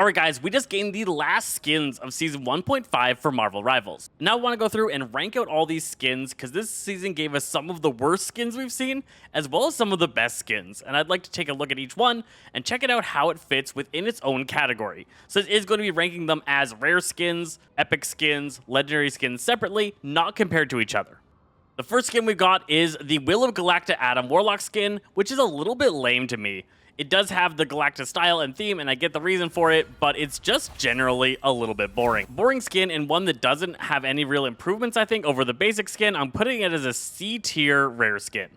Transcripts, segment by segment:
Alright guys, we just gained the last skins of Season 1.5 for Marvel Rivals. Now I want to go through and rank out all these skins because this season gave us some of the worst skins we've seen, as well as some of the best skins. And I'd like to take a look at each one and check it out how it fits within its own category. So it is going to be ranking them as rare skins, epic skins, legendary skins separately, not compared to each other. The first skin we've got is the Will of Galacta Adam Warlock skin, which is a little bit lame to me. It does have the Galacta style and theme, and I get the reason for it, but it's just generally a little bit boring. Boring skin, and one that doesn't have any real improvements, I think, over the basic skin. I'm putting it as a C tier rare skin.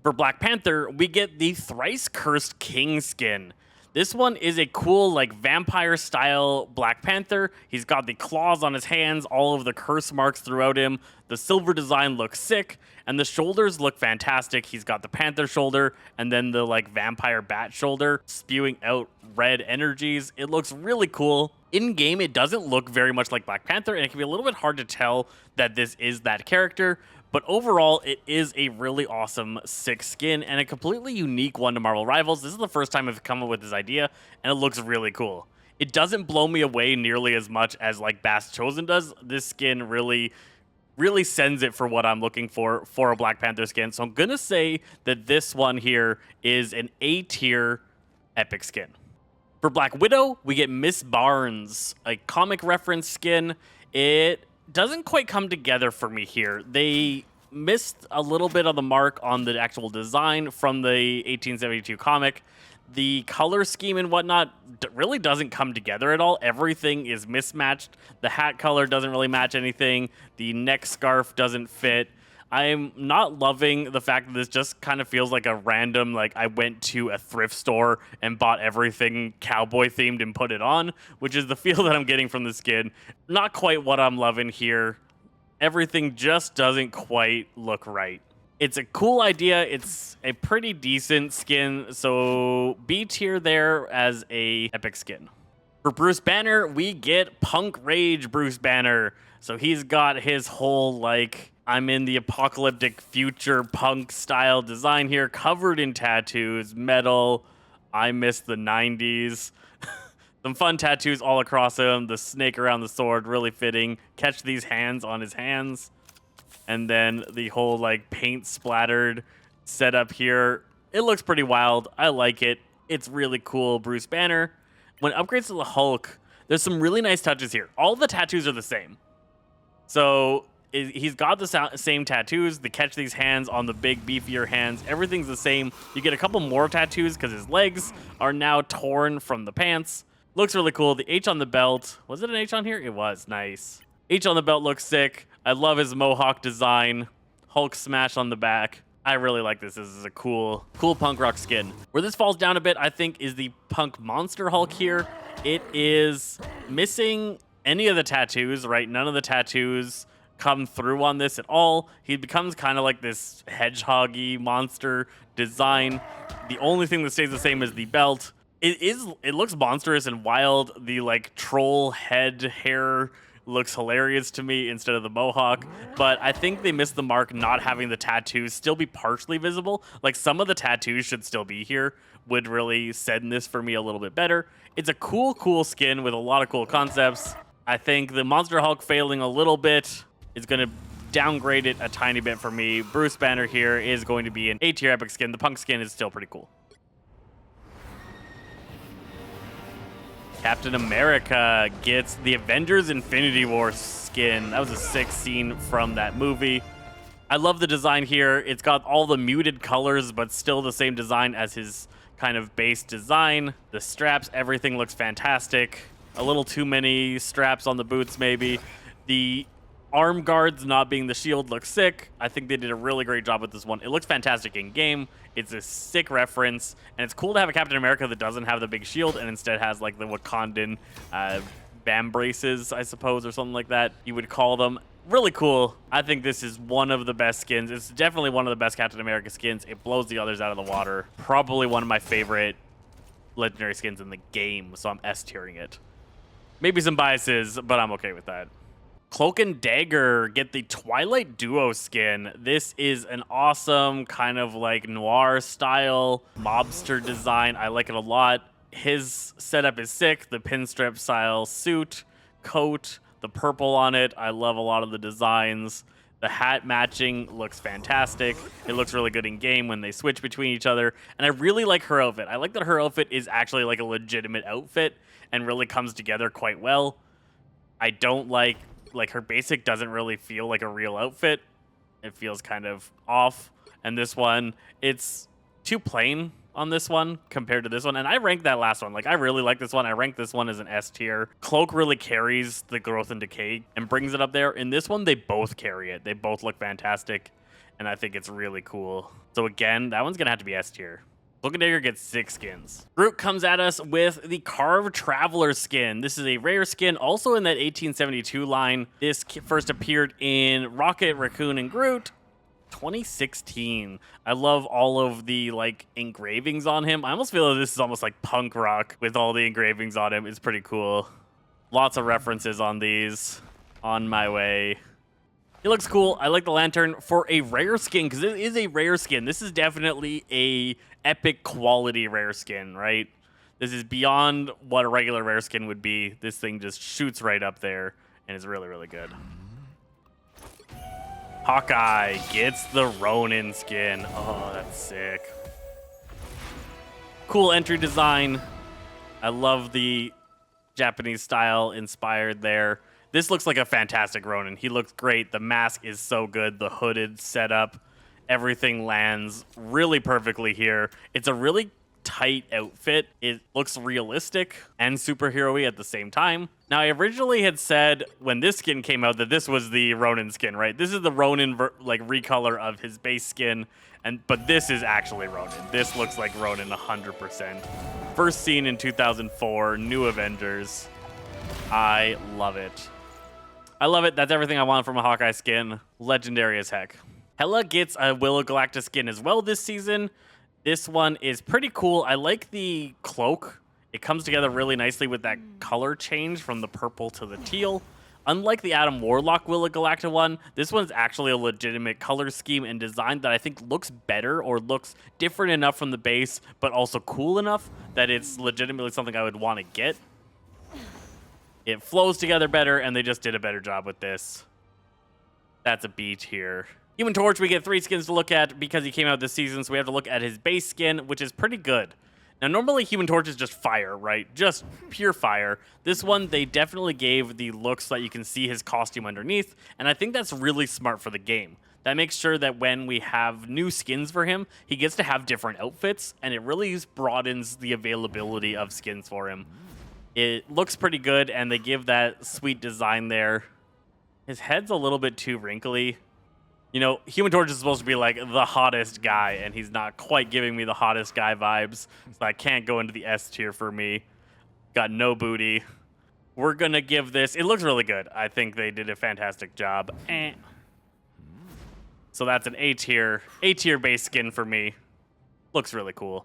For Black Panther, we get the Thrice Cursed King skin. This one is a cool, like, vampire-style Black Panther. He's got the claws on his hands, all of the curse marks throughout him. The silver design looks sick, and the shoulders look fantastic. He's got the panther shoulder, and then the, like, vampire bat shoulder, spewing out red energies. It looks really cool. In-game, it doesn't look very much like Black Panther, and it can be a little bit hard to tell that this is that character. But overall, it is a really awesome, sick skin and a completely unique one to Marvel Rivals. This is the first time I've come up with this idea, and it looks really cool. It doesn't blow me away nearly as much as like Bass Chosen does. This skin really sends it for what I'm looking for a Black Panther skin. So I'm going to say that this one here is an A tier epic skin. For Black Widow, we get Miss Barnes, a comic reference skin. It doesn't quite come together for me here. They missed a little bit of the mark on the actual design from the 1872 comic. The color scheme and whatnot really doesn't come together at all. Everything is mismatched. The hat color doesn't really match anything. The neck scarf doesn't fit. I'm not loving the fact that this just kind of feels like a random, like I went to a thrift store and bought everything cowboy themed and put it on, which is the feel that I'm getting from the skin. Not quite what I'm loving here. Everything just doesn't quite look right. It's a cool idea. It's a pretty decent skin, so B tier there as a epic skin. For Bruce Banner, we get Punk Rage Bruce Banner. So he's got his whole, like, I'm in the apocalyptic future punk style design here, covered in tattoos, metal. I miss the 90s. Some fun tattoos all across him. The snake around the sword, really fitting. Catch these hands on his hands. And then the whole, like, paint splattered setup here. It looks pretty wild. I like it. It's really cool. Bruce Banner. When it upgrades to the Hulk, there's some really nice touches here. All the tattoos are the same. So he's got the same tattoos. The catch these hands on the big, beefier hands. Everything's the same. You get a couple more tattoos because his legs are now torn from the pants. Looks really cool. The H on the belt. Was it an H on here? It was. Nice. H on the belt looks sick. I love his mohawk design. Hulk smash on the back. I really like this. This is a cool punk rock skin. Where this falls down a bit, I think, is the punk monster Hulk here. It is missing any of the tattoos, right? None of the tattoos come through on this at all. He becomes kind of like this hedgehoggy monster design. The only thing that stays the same is the belt. It looks monstrous and wild. The like troll head hair looks hilarious to me instead of the mohawk, but I think they missed the mark not having the tattoos still be partially visible. Like some of the tattoos should still be here, would really send this for me a little bit better. It's a cool skin with a lot of cool concepts. I think the Monster Hulk failing a little bit is going to downgrade it a tiny bit for me. Bruce Banner here is going to be an A tier epic skin. The punk skin is still pretty cool. Captain America gets the Avengers Infinity War skin. That was a sick scene from that movie. I love the design here. It's got all the muted colors, but still the same design as his kind of base design. The straps, everything looks fantastic. A little too many straps on the boots, maybe. The arm guards not being the shield looks sick. I think they did a really great job with this one. It looks fantastic in game. It's a sick reference, and it's cool to have a Captain America that doesn't have the big shield and instead has like the Wakandan bam braces, I suppose, or something like that you would call them. Really cool. I think this is one of the best skins. It's definitely one of the best Captain America skins. It blows the others out of the water. Probably one of my favorite legendary skins in the game, so I'm S-tiering it. Maybe some biases, but I'm okay with that. Cloak and Dagger get the Twilight Duo skin. This is an awesome kind of like noir style mobster design. I like it a lot. his setup is sick. The pinstripe style suit, coat, the purple on it. I love a lot of the designs. The hat matching looks fantastic. It looks really good in game when they switch between each other. And I really like her outfit. I like that her outfit is actually like a legitimate outfit and really comes together quite well. I don't like her basic doesn't really feel like a real outfit. It feels kind of off. And this one, it's too plain on this one compared to this one. And I ranked that last one. Like, I really like this one. I ranked this one as an S tier. Cloak really carries the growth and decay and brings it up there. In this one, they both carry it. They both look fantastic. And I think it's really cool. So again, that one's going to have to be S tier. Cloak and Dagger gets 6 skins. Groot comes at us with the Carved Traveler skin. This is a rare skin, also in that 1872 line. This first appeared in Rocket, Raccoon, and Groot. 2016. I love all of the like engravings on him. I almost feel like this is almost like punk rock with all the engravings on him. It's pretty cool. Lots of references on these. On my way. It looks cool. I like the lantern for a rare skin because it is a rare skin. This is definitely a epic quality rare skin, right? This is beyond what a regular rare skin would be. This thing just shoots right up there and is really, really good. Hawkeye gets the Ronin skin. Oh, that's sick. Cool entry design. I love the Japanese style inspired there. This looks like a fantastic Ronin. He looks great. The mask is so good. The hooded setup. Everything lands really perfectly here. It's a really tight outfit. It looks realistic and superhero-y at the same time. Now, I originally had said when this skin came out that this was the Ronin skin, right? This is the Ronin like recolor of his base skin, but this is actually Ronin. This looks like Ronin 100%. First seen in 2004, New Avengers. I love it. I love it. That's everything I want from a Hawkeye skin. Legendary as heck. Hela gets a Willow Galactus skin as well this season. This one is pretty cool. I like the cloak. It comes together really nicely with that color change from the purple to the teal. Unlike the Adam Warlock Willow Galacta one, this one's actually a legitimate color scheme and design that I think looks better or looks different enough from the base, but also cool enough that it's legitimately something I would want to get. It flows together better, and they just did a better job with this. That's a beat here. Human Torch, we get 3 skins to look at because he came out this season, so we have to look at his base skin, which is pretty good. Now, normally Human Torch is just fire, right? Just pure fire. This one, they definitely gave the looks so that you can see his costume underneath, and I think that's really smart for the game. That makes sure that when we have new skins for him, he gets to have different outfits, and it really broadens the availability of skins for him. It looks pretty good, and they give that sweet design there. His head's a little bit too wrinkly. You know, Human Torch is supposed to be like the hottest guy, and he's not quite giving me the hottest guy vibes, so I can't go into the S tier for me. Got no booty. We're going to give this... It looks really good. I think they did a fantastic job. So that's an A tier. A tier base skin for me. Looks really cool.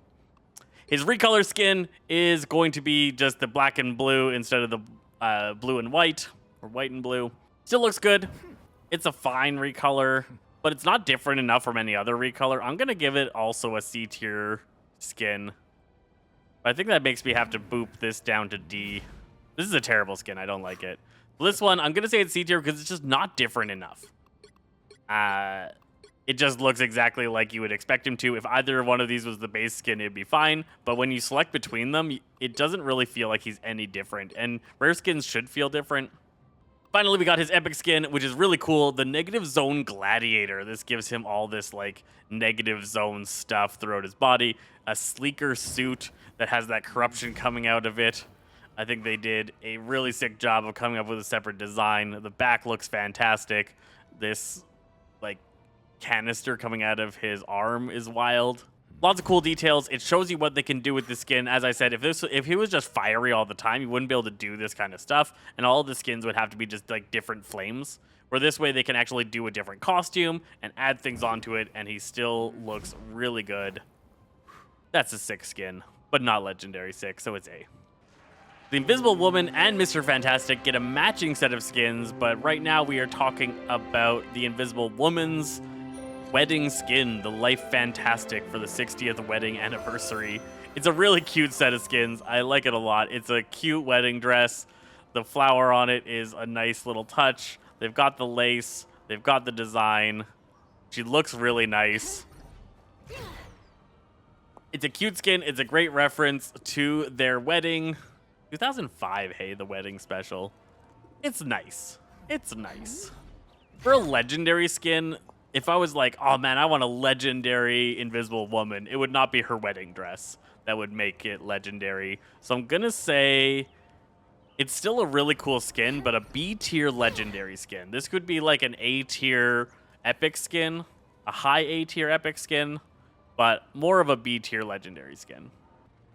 His recolor skin is going to be just the black and blue instead of the blue and white, or white and blue. Still looks good. It's a fine recolor, but it's not different enough from any other recolor. I'm going to give it also a C tier skin. But I think that makes me have to boop this down to D. This is a terrible skin. I don't like it. This one, I'm going to say it's C tier because it's just not different enough. It just looks exactly like you would expect him to. If either one of these was the base skin, it'd be fine. But when you select between them, it doesn't really feel like he's any different. And rare skins should feel different. Finally, we got his epic skin, which is really cool. The Negative Zone Gladiator. This gives him all this like negative zone stuff throughout his body. A sleeker suit that has that corruption coming out of it. I think they did a really sick job of coming up with a separate design. The back looks fantastic. This like canister coming out of his arm is wild. Lots of cool details. It shows you what they can do with the skin. As I said, if he was just fiery all the time, you wouldn't be able to do this kind of stuff, and all of the skins would have to be just like different flames. Where this way they can actually do a different costume and add things onto it, and he still looks really good. That's a sick skin, but not legendary sick, so it's A. The Invisible Woman and Mr. Fantastic get a matching set of skins, but right now we are talking about the Invisible Woman's wedding skin, the Life Fantastic for the 60th wedding anniversary. It's a really cute set of skins. I like it a lot. It's a cute wedding dress. The flower on it is a nice little touch. They've got the lace. They've got the design. She looks really nice. It's a cute skin. It's a great reference to their wedding. 2005, hey, the wedding special. It's nice. It's nice. For a legendary skin, if I was like, oh man, I want a legendary Invisible Woman, it would not be her wedding dress that would make it legendary. So I'm gonna say it's still a really cool skin, but a B tier legendary skin. This could be like an A tier epic skin, a high A tier epic skin, but more of a B tier legendary skin.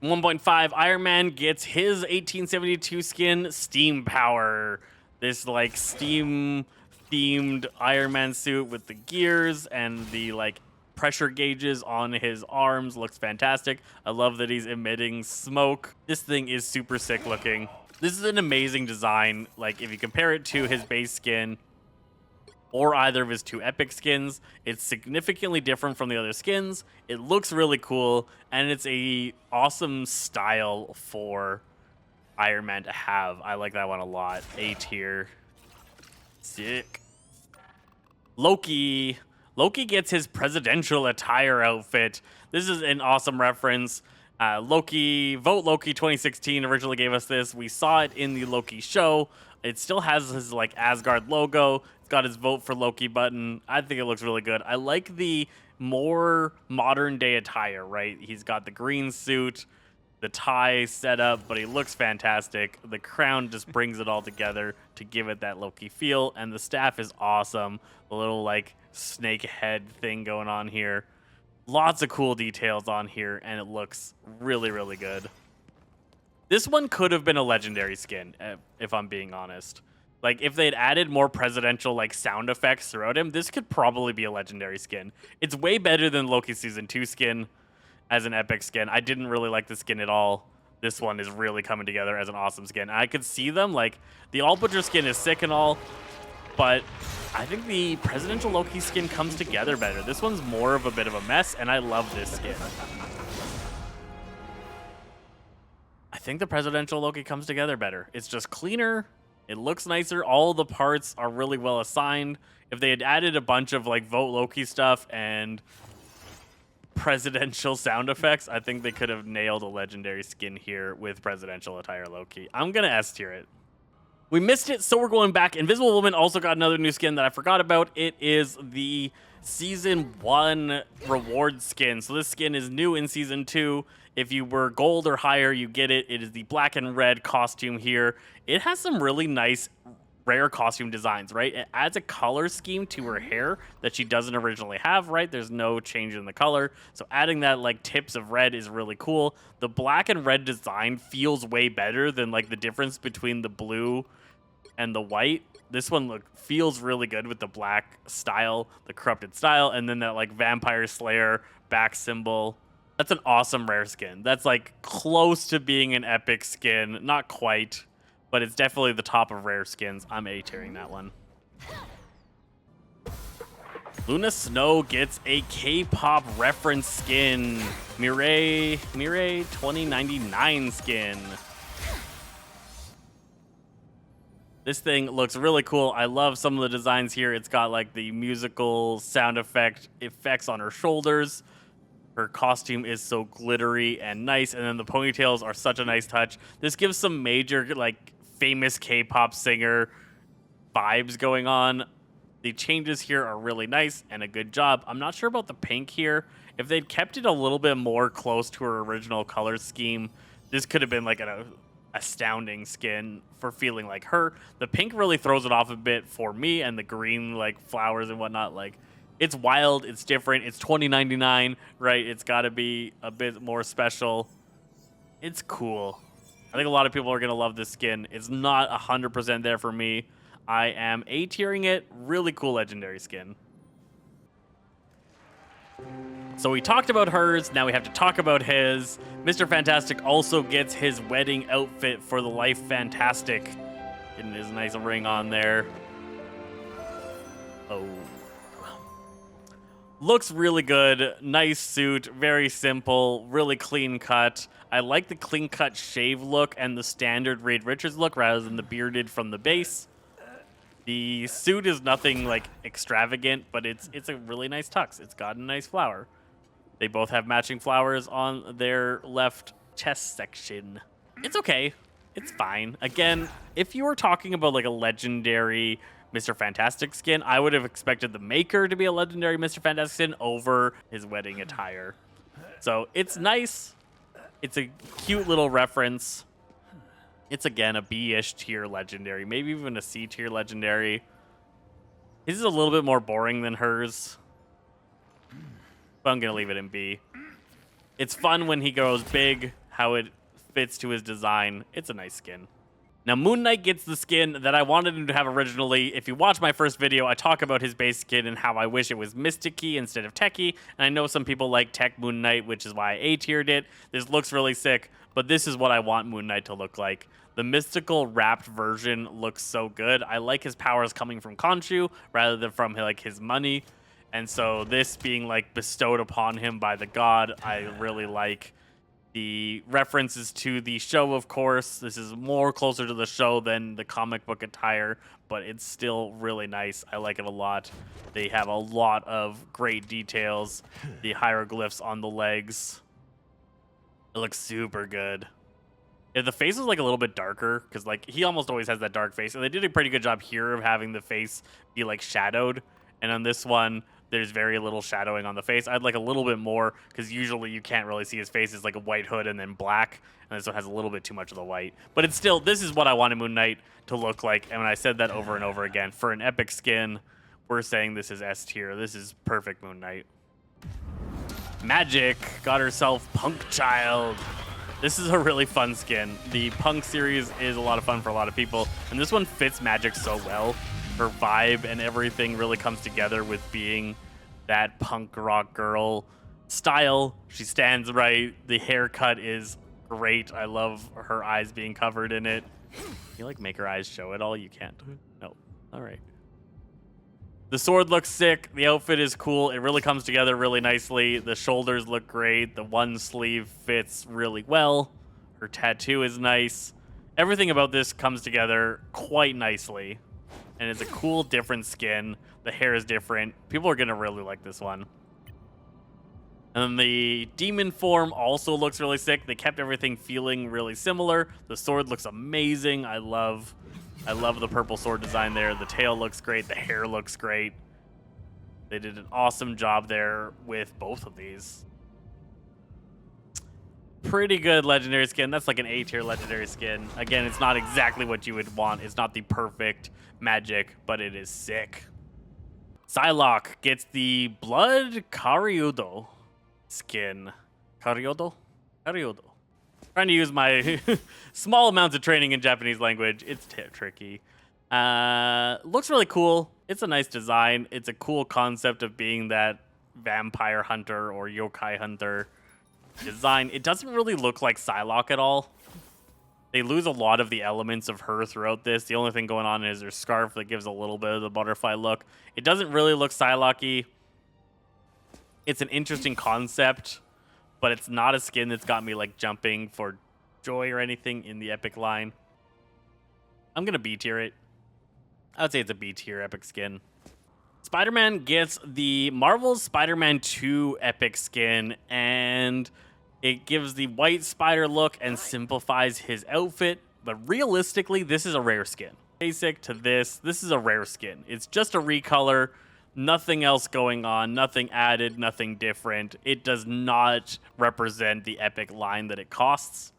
1.5, Iron Man gets his 1872 skin, Steam Power. This like steam themed Iron Man suit with the gears and the like pressure gauges on his arms looks fantastic. I love that he's emitting smoke. This thing is super sick looking. This is an amazing design. Like if you compare it to his base skin or either of his two epic skins, it's significantly different from the other skins. It looks really cool, and it's a awesome style for Iron Man to have. I like that one a lot. A tier. Sick. Loki. Loki gets his presidential attire outfit. This is an awesome reference. Loki, Vote Loki 2016 originally gave us this. We saw it in the Loki show. It still has his like Asgard logo. It's got his Vote for Loki button. I think it looks really good. I like the more modern day attire, right? He's got the green suit, the tie set up, but he looks fantastic. The crown just brings it all together to give it that Loki feel, and the staff is awesome. The little like snake head thing going on here. Lots of cool details on here, and it looks really, really good. This one could have been a legendary skin, if I'm being honest. Like, if they'd added more presidential, like, sound effects throughout him, this could probably be a legendary skin. It's way better than Loki Season 2 skin as an epic skin. I didn't really like the skin at all. This one is really coming together as an awesome skin. I could see them, like, the All Butcher skin is sick and all, but I think the presidential Loki skin comes together better. This one's more of a bit of a mess, and I love this skin. I think the presidential Loki comes together better. It's just cleaner. It looks nicer. All the parts are really well assigned. If they had added a bunch of like Vote Loki stuff and presidential sound effects, I think they could have nailed a legendary skin here with presidential attire Loki. I'm going to S tier it. We missed it, so we're going back. Invisible Woman also got another new skin that I forgot about. It is the Season 1 reward skin. So this skin is new in Season 2. If you were gold or higher, you get it. It is the black and red costume here. It has some really nice rare costume designs, right? It adds a color scheme to her hair that she doesn't originally have, right? There's no change in the color. So adding that like tips of red is really cool. The black and red design feels way better than like the difference between the blue and the white. This one feels really good with the black style, the corrupted style, and then that like Vampire Slayer back symbol. That's an awesome rare skin. That's like close to being an epic skin. Not quite, but it's definitely the top of rare skins. I'm A-tiering that one. Luna Snow gets a K-pop reference skin. Mireille 2099 skin. This thing looks really cool. I love some of the designs here. It's got like the musical sound effects on her shoulders. Her costume is so glittery and nice, and then the ponytails are such a nice touch. This gives some major like famous K-pop singer vibes going on. The changes here are really nice and a good job. I'm not sure about the pink here. If they'd kept it a little bit more close to her original color scheme, this could have been like an astounding skin for feeling like her. The pink really throws it off a bit for me, and the green like flowers and whatnot, like it's wild, it's different, it's $20.99, right? It's got to be a bit more special. It's cool. I think a lot of people are going to love this skin. It's not 100% there for me. I am A-tiering it. Really cool legendary skin. So we talked about hers, now we have to talk about his. Mr. Fantastic also gets his wedding outfit for the Life Fantastic. Getting his nice ring on there. Oh. Looks really good. Nice suit. Very simple. Really clean cut. I like the clean cut shave look and the standard Reed Richards look rather than the bearded from the base. The suit is nothing like extravagant, but it's a really nice tux. It's got a nice flower. They both have matching flowers on their left chest section. It's okay. It's fine. Again, if you were talking about like a legendary Mr. Fantastic skin, I would have expected the maker to be a legendary Mr. Fantastic skin over his wedding attire. So it's nice. It's a cute little reference. It's, again, a B-ish tier legendary, maybe even a C tier legendary. His is a little bit more boring than hers, but I'm going to leave it in B. It's fun when he goes big, how it fits to his design. It's a nice skin. Now, Moon Knight gets the skin that I wanted him to have originally. If you watch my first video, I talk about his base skin and how I wish it was Mystic-y instead of Tech-y. And I know some people like Tech Moon Knight, which is why I A-tiered it. This looks really sick, but this is what I want Moon Knight to look like. The mystical wrapped version looks so good. I like his powers coming from Khonshu rather than from like his money. And so this being like bestowed upon him by the god, I really like. The references to the show, of course. This is more closer to the show than the comic book attire, but it's still really nice. I like it a lot. They have a lot of great details. The hieroglyphs on the legs. It looks super good. If the face was like a little bit darker, because like he almost always has that dark face, and they did a pretty good job here of having the face be like shadowed. And on this one, there's very little shadowing on the face. I'd like a little bit more, because usually you can't really see his face. It's like a white hood and then black, and this one has a little bit too much of the white. But it's still, this is what I wanted Moon Knight to look like, and when I said that over and over again, for an epic skin, we're saying this is S tier. This is perfect Moon Knight. Magik got herself Punk Child. This is a really fun skin. The Punk series is a lot of fun for a lot of people, and this one fits Magik so well. Her vibe and everything really comes together with being that punk rock girl style. She stands right. The haircut is great. I love her eyes being covered in it. You like make her eyes show at all? You can't. No. All right. The sword looks sick. The outfit is cool. It really comes together really nicely. The shoulders look great. The one sleeve fits really well. Her tattoo is nice. Everything about this comes together quite nicely. And it's a cool, different skin. The hair is different. People are going to really like this one. And then the demon form also looks really sick. They kept everything feeling really similar. The sword looks amazing. I love the purple sword design there. The tail looks great. The hair looks great. They did an awesome job there with both of these. Pretty good legendary skin. That's like an A-tier legendary skin. Again, it's not exactly what you would want. It's not the perfect Magik, but it is sick. Psylocke gets the Blood Karyudo skin. Karyudo? Karyudo. Trying to use my small amounts of training in Japanese language. It's tricky. Looks really cool. It's a nice design. It's a cool concept of being that vampire hunter or yokai hunter design. It doesn't really look like Psylocke at all. They lose a lot of the elements of her throughout this. The only thing going on is her scarf that gives a little bit of the butterfly look. It doesn't really look Psylocke-y. It's an interesting concept, but it's not a skin that's got me like jumping for joy or anything in the epic line. I'm gonna B tier it. I would say it's a B tier epic skin. Spider-Man gets the Marvel's Spider-Man 2 epic skin, and it gives the white spider look and simplifies his outfit, but realistically, this is a rare skin. Basic to this is a rare skin. It's just a recolor, nothing else going on, nothing added, nothing different. It does not represent the epic line that it costs.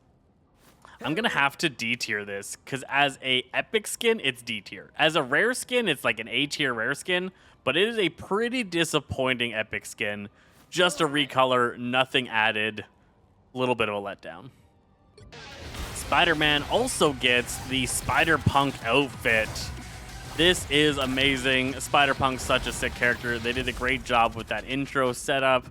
I'm gonna have to D tier this, because as a epic skin, it's D tier. As a rare skin, it's like an A tier rare skin, but it is a pretty disappointing epic skin. Just a recolor, nothing added. A little bit of a letdown. Spider-Man also gets the Spider-Punk outfit. This is amazing. Spider-Punk's such a sick character. They did a great job with that intro setup.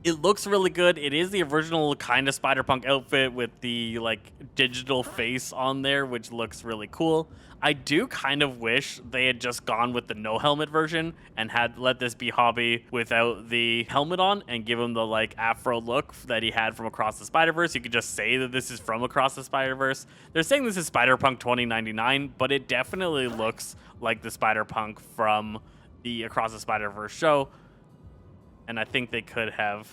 It looks really good. It is the original kind of Spider-Punk outfit with the like digital face on there, which looks really cool. I do kind of wish they had just gone with the no helmet version and had let this be Hobby without the helmet on and give him the like afro look that he had from Across the Spider-Verse. You could just say that this is from Across the Spider-Verse. They're saying this is Spider-Punk 2099, but it definitely looks like the Spider-Punk from the Across the Spider-Verse show. And I think they could have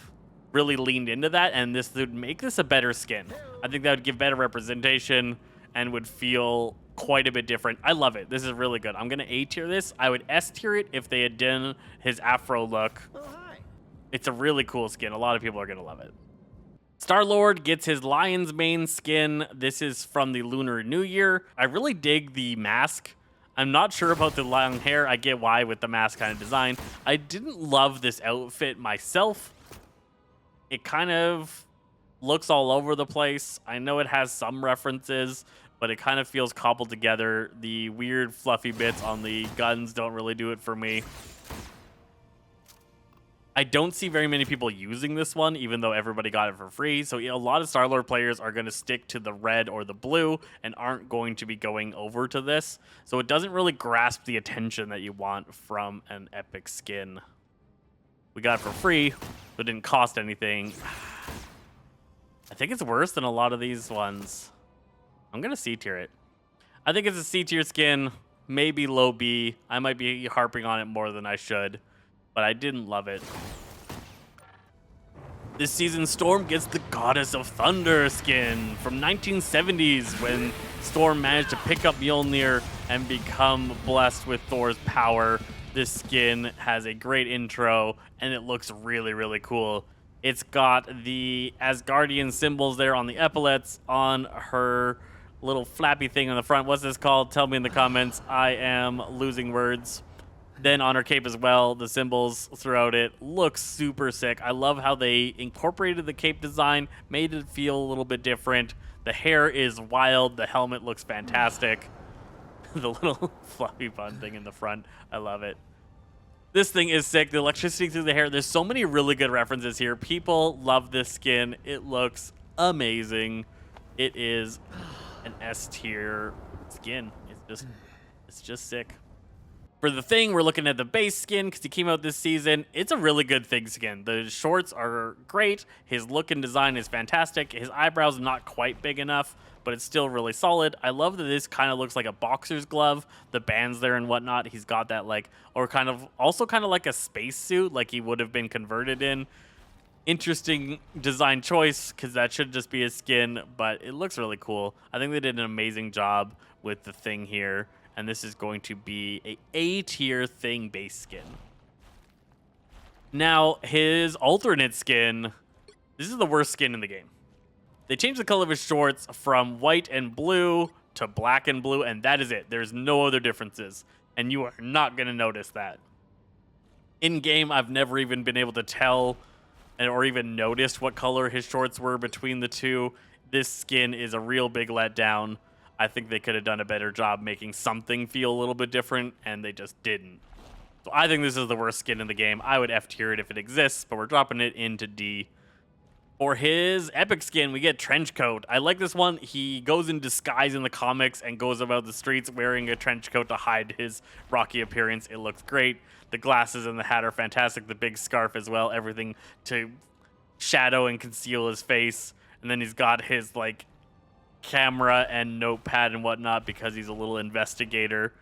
really leaned into that, and this would make this a better skin. I think that would give better representation and would feel quite a bit different. I love it. This is really good. I'm going to A tier this. I would S tier it if they had done his afro look. Oh, hi. It's a really cool skin. A lot of people are going to love it. Star-Lord gets his lion's mane skin. This is from the Lunar New Year. I really dig the mask. I'm not sure about the long hair. I get why with the mask kind of design. I didn't love this outfit myself. It kind of looks all over the place. I know it has some references, but it kind of feels cobbled together. The weird fluffy bits on the guns don't really do it for me. I don't see very many people using this one, even though everybody got it for free. So a lot of Star-Lord players are going to stick to the red or the blue and aren't going to be going over to this. So it doesn't really grasp the attention that you want from an epic skin. We got it for free, but it didn't cost anything. I think it's worse than a lot of these ones. I'm going to C tier it. I think it's a C tier skin, maybe low B. I might be harping on it more than I should, but I didn't love it. This season, Storm gets the Goddess of Thunder skin from 1970s when Storm managed to pick up Mjolnir and become blessed with Thor's power. This skin has a great intro, and it looks really, really cool. It's got the Asgardian symbols there on the epaulets, on her little flappy thing on the front. What's this called? Tell me in the comments. I am losing words. Then on her cape as well, the symbols throughout it look super sick. I love how they incorporated the cape design, made it feel a little bit different. The hair is wild. The helmet looks fantastic. The little fluffy bun thing in the front. I love it. This thing is sick. The electricity through the hair. There's so many really good references here. People love this skin. It looks amazing. It is an S tier skin. It's just sick. For the Thing, we're looking at the base skin because he came out this season. It's a really good Thing skin. The shorts are great. His look and design is fantastic. His eyebrows not quite big enough, but it's still really solid. I love that this kind of looks like a boxer's glove. The bands there and whatnot. He's got that like, or kind of like a space suit, like he would have been converted in. Interesting design choice because that should just be his skin, but it looks really cool. I think they did an amazing job with the Thing here. And this is going to be a A-tier Thing base skin. Now, his alternate skin, this is the worst skin in the game. They changed the color of his shorts from white and blue to black and blue, and that is it. There's no other differences, and you are not going to notice that. In-game, I've never even been able to tell or even noticed what color his shorts were between the two. This skin is a real big letdown. I think they could have done a better job making something feel a little bit different, and they just didn't. So I think this is the worst skin in the game. I would F tier it if it exists, but we're dropping it into D. For his epic skin, we get trench coat. I like this one. He goes in disguise in the comics and goes about the streets wearing a trench coat to hide his rocky appearance. It looks great. The glasses and the hat are fantastic. The big scarf as well. Everything to shadow and conceal his face. And then he's got his, like, camera and notepad and whatnot because he's a little investigator.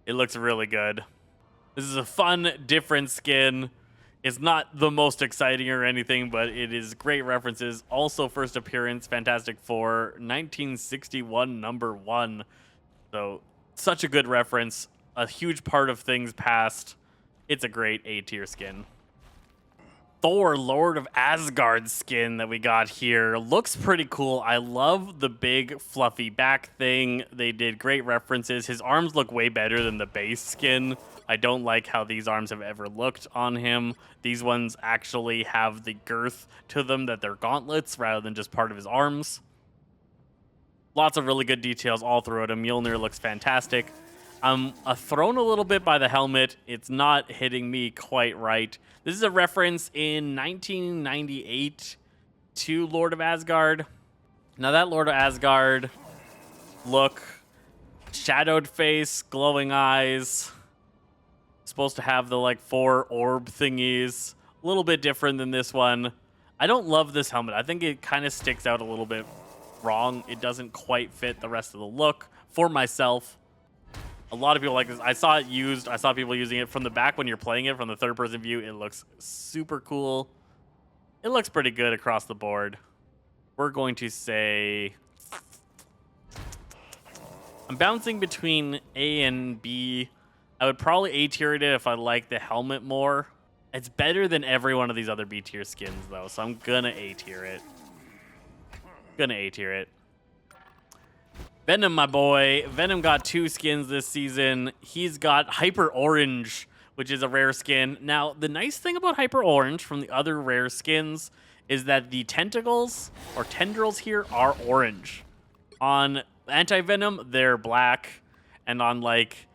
It looks really good. This is a fun, different skin. It's not the most exciting or anything, but it is great references. Also, first appearance, Fantastic Four, 1961, #1. So, such a good reference. A huge part of things past. It's a great A-tier skin. Thor, Lord of Asgard skin that we got here looks pretty cool. I love the big fluffy back thing. They did great references. His arms look way better than the base skin. I don't like how these arms have ever looked on him. These ones actually have the girth to them that they're gauntlets rather than just part of his arms. Lots of really good details all throughout him. Mjolnir looks fantastic. I'm thrown a little bit by the helmet. It's not hitting me quite right. This is a reference in 1998 to Lord of Asgard. Now that Lord of Asgard look, shadowed face, glowing eyes, supposed to have the like 4 orb thingies. A little bit different than this one. I don't love this helmet. I think it kind of sticks out a little bit wrong. It doesn't quite fit the rest of the look for myself. A lot of people like this. I saw it used. I saw people using it from the back when you're playing it from the third-person view. It looks super cool. It looks pretty good across the board. We're going to say... I'm bouncing between A and B. I would probably A-tier it if I like the helmet more. It's better than every one of these other B-tier skins, though, so I'm gonna A-tier it. Venom, my boy. Venom got 2 skins this season. He's got Hyper Orange, which is a rare skin. Now, the nice thing about Hyper Orange from the other rare skins is that the tentacles or tendrils here are orange. On Anti-Venom, they're black. And on, like,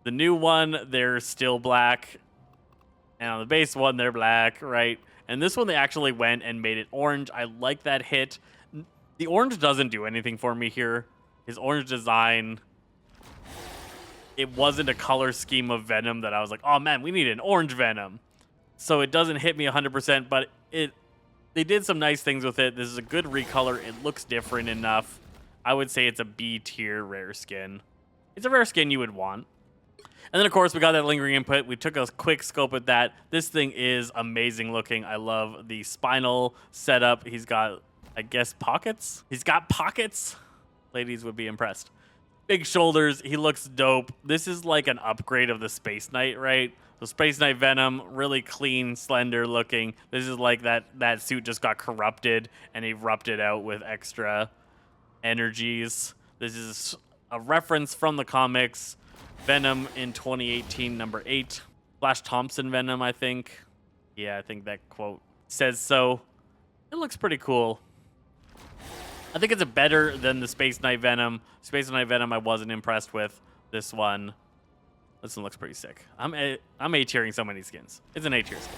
the new one, they're still black. And on the base one, they're black, right? And this one, they actually went and made it orange. I like that hit. The orange doesn't do anything for me here. His orange design, it wasn't a color scheme of Venom that I was like, oh man, we need an orange Venom. So it doesn't hit me 100%, but they did some nice things with it. This is a good recolor. It looks different enough. I would say it's a B tier rare skin. It's a rare skin you would want. And then, of course, we got that lingering input. We took a quick scope at that. This thing is amazing looking. I love the spinal setup. He's got, I guess, pockets? He's got pockets. Ladies would be impressed. Big shoulders. He looks dope. This is like an upgrade of the Space Knight, right? So Space Knight Venom, really clean, slender looking. This is like that suit just got corrupted and he erupted out with extra energies. This is a reference from the comics. Venom in 2018, number 8. Flash Thompson Venom, I think. Yeah, I think that quote says so. It looks pretty cool. I think it's better than the Space Knight Venom. Space Knight Venom I wasn't impressed with. This one looks pretty sick. I'm A-tiering so many skins. It's an A-tier skin.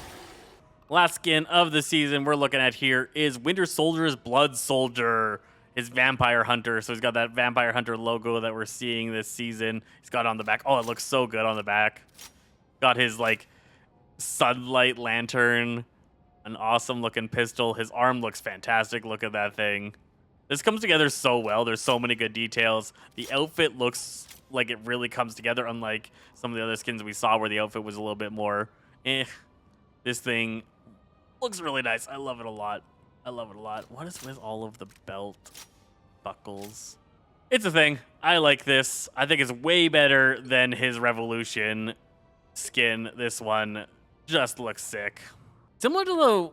Last skin of the season we're looking at here is Winter Soldier's Blood Soldier. His Vampire Hunter. So he's got that Vampire Hunter logo that we're seeing this season. He's got on the back. Oh, it looks so good on the back. Got his, like, sunlight lantern. An awesome looking pistol. His arm looks fantastic. Look at that thing. This comes together so well. There's so many good details. The outfit looks like it really comes together, unlike some of the other skins we saw where the outfit was a little bit more This thing looks really nice. I love it a lot. What is with all of the belt buckles? It's a thing. I like this. I think it's way better than his Revolution skin. This one just looks sick. Similar to the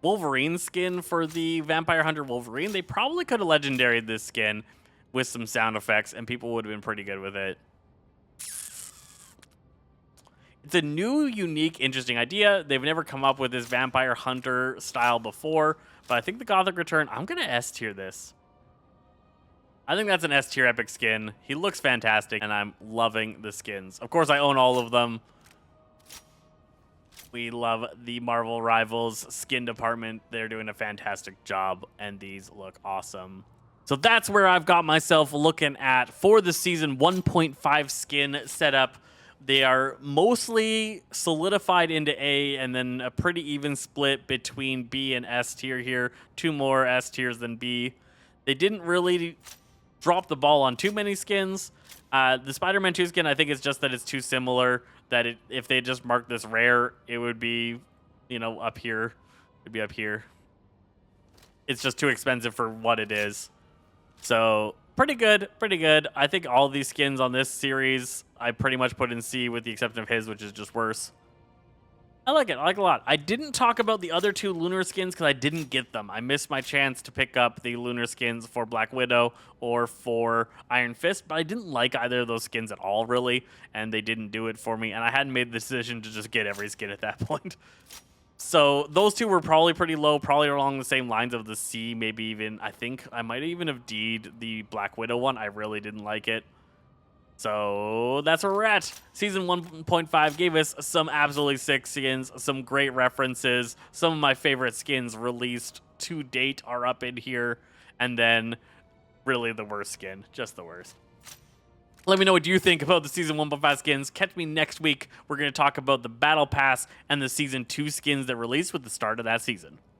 Wolverine skin for the Vampire Hunter Wolverine, they probably could have legendaried this skin with some sound effects and people would have been pretty good with it. It's a new, unique, interesting idea. They've never come up with this Vampire Hunter style before, but I think the Gothic Return, I'm going to S-tier this. I think that's an S-tier epic skin. He looks fantastic, and I'm loving the skins. Of course, I own all of them. We love the Marvel Rivals skin department. They're doing a fantastic job, and these look awesome. So that's where I've got myself looking at for the season 1.5 skin setup. They are mostly solidified into A and then a pretty even split between B and S tier here. 2 more S tiers than B. They didn't really drop the ball on too many skins. The Spider-Man 2 skin, I think it's just that it's too similar, that if they just marked this rare, it would be, up here. It'd be up here. It's just too expensive for what it is. So pretty good. I think all these skins on this series, I pretty much put in C with the exception of his, which is just worse. I like it. I like it a lot. I didn't talk about the other 2 lunar skins because I didn't get them. I missed my chance to pick up the lunar skins for Black Widow or for Iron Fist, but I didn't like either of those skins at all, really, and they didn't do it for me, and I hadn't made the decision to just get every skin at that point. So those 2 were probably pretty low, probably along the same lines of the C, maybe even, I think I might even have D'd the Black Widow one. I really didn't like it. So that's where we're at. Season 1.5 gave us some absolutely sick skins, some great references. Some of my favorite skins released to date are up in here. And then really the worst skin, just the worst. Let me know what you think about the Season 1.5 skins. Catch me next week. We're going to talk about the Battle Pass and the Season 2 skins that released with the start of that season.